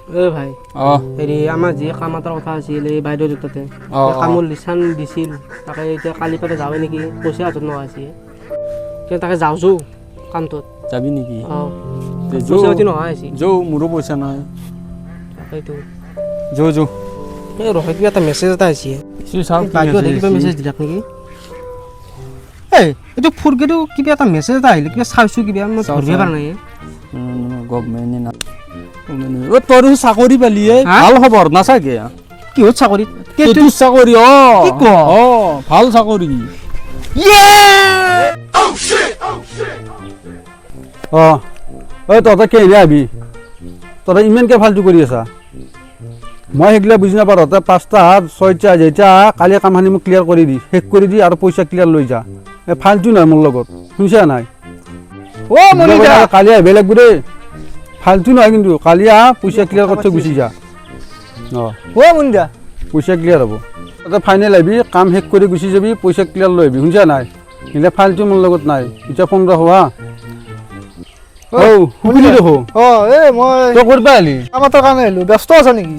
এ ভাই হেৰি আমাৰ যি কাম এটাৰ কথা আছিল এই বাইদেউ দুটাতে কামৰ লিচান দিছিল তাকে এতিয়া কালি পাতে যাৱে নেকি পইচা হাতত নোহোৱা হৈছে তাকে যাওঁ কামটোত যাবি নেকি পইচা পাতি নোহোৱা হৈছে মোৰো পইচা নাই তাকেইতো যৌ এই ৰহে কিবা এটা মেছেজ এটা আহিছে কিবা মেছেজ দিলাক নেকি এই এইটো ফুৰকেতো কিবা এটা মেছেজ এটা আহিলে কিবা চাইছোঁ কিবা মই ধৰিব পৰা নাই গভমেণ্টে না তোৰ চাকৰি পালি ভাল খবৰ নাচাগে কিহত চাকৰি তোৰ চাকৰি ভাল চাকৰি তহঁতে কেনে আবি তহঁতে ইমানকে ফাল্টু কৰি আছা মই সেইগিলা বুজি নাপাওঁ তহঁতে 5টা হাত 6টা যেইটা কালি কামখিনি মোক ক্লিয়াৰ কৰি দি শেষ কৰি দি আৰু পইচা ক্লিয়াৰ লৈ যা ফাল্টু নাই মোৰ লগত শুনিছা নাই কালি আহিব লাগিব দেই ফাল্টু নহয় কিন্তু কালি পইচা ক্লিয়াৰ কৰি থৈ গুচি যা পইচা ক্লিয়াৰ হ'ব তহঁতে ফাইনেল আহিবি কাম শেষ কৰি গুচি যাবি পইচা ক্লিয়াৰ লৈ আহিবি শুনিছা নাই নিলে ফাল্টু মোৰ লগত নাই এতিয়া ফোন ৰাখো শুনিলি দেখো তই ক'ৰ পৰা আহিলি আমাৰ কাৰণে আহিলো ব্যস্ত আছা নেকি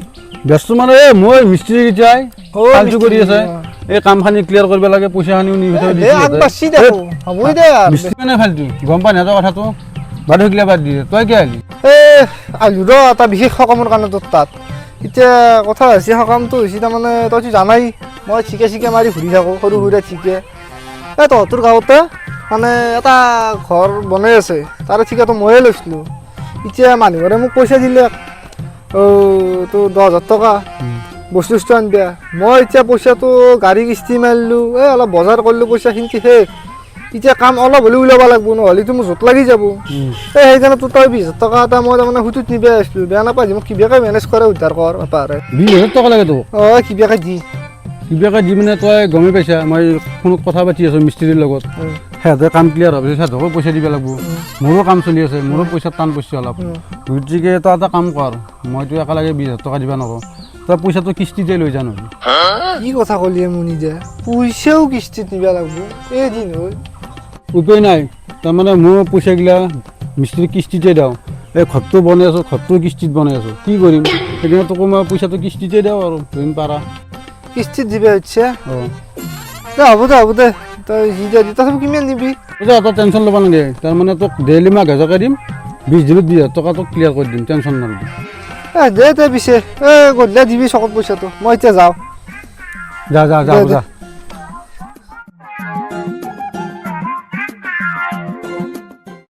ব্যস্ত মানে মই মিস্ত্ৰী কেইটাই ফাল্টু কৰি আছে এই কামখিনি ক্লিয়াৰ কৰিব লাগে পইচাখিনিও নি মিস্ত্ৰী মানে ফাল্টু গম পাই নাই কথাটো বাদ সেইগিলা বাদ দিয়ে তই কি আহিলি আহিলো ৰ এটা বিশেষ সকামৰ কাৰণে তোৰ তাত এতিয়া কথা হৈছে সকামটো হৈছে তাৰমানে তইতো জানাই মই ঠিকে মাৰি ঘূৰি থাকোঁ সৰু সুৰা ঠিকে এই তহঁতৰ গাঁৱতে মানে এটা ঘৰ বনাই আছে তাৰে ঠিকাটো ময়ে লৈছিলোঁ এতিয়া মানুহৰে মোক পইচা দিলে তোৰ 10,000 টকা বস্তু আনিবা মই এতিয়া পইচাটো গাড়ী কিস্তি মাৰিলোঁ অলপ বজাৰ কৰিলোঁ পইচাখিনি শেষ এতিয়া কাম অলপ হ'লেও ওলাব লাগিব নহ'লেতো মোৰ জোঁট লাগি যাব সেইকাৰণে তোৰ তই 20,000 টকা এটা মই তাৰমানে সুতত নিব আহিছিলোঁ বেয়া নাপাই মোক কিবাকে মেনেজ কৰে উদ্ধাৰ কৰ পাৰে 20,000 টকা লাগে তোক কিবাকে দি মানে তই গমেই পাইছা মই ফোনত কথা পাতি আছোঁ মিস্ত্ৰীৰ লগত সিহঁতে কাম ক্লিয়াৰ হ'ব সিহঁতকো পইচা দিব লাগিব মোৰো কাম চলি আছে মোৰো পইচা টান পইচা অলপ গতিকে তই এটা কাম কৰ মইতো একেলগে 20,000 টকা দিব নোৱাৰোঁ তই পইচাটো কিস্তিতে লৈ যা নহ'লে কি কথা ক'লি মোৰ নিজে পইচাও কিস্তিত নিব লাগিব এদিন হ'ল উপায় নাই তাৰমানে মোৰ পইচাগিলা মিস্ত্ৰী কিস্তিতে দিওঁ এই ঘৰটো বনাই আছোঁ ঘৰটো কিস্তিত বনাই আছোঁ কি কৰিম সেইকাৰণে তোকো মই পইচাটো কিস্তিতে দিওঁ আৰু তুমি পাৰা কিস্তিত দিবা হচ্ছে হ'ব দে তই যি দিয়া তথাপি কিমান নিবি তই টেনশ্যন ল'ব নালাগে তাৰমানে তোক ডেইলি মই হাজাৰকৈ দিম 20 দিনত 20,000 টকা তোক ক্লিয়াৰ কৰি দিম টেনশ্যন নল'বি দে পিছে গধূলি দিবি চকত পইচাটো মই এতিয়া যাওঁ যা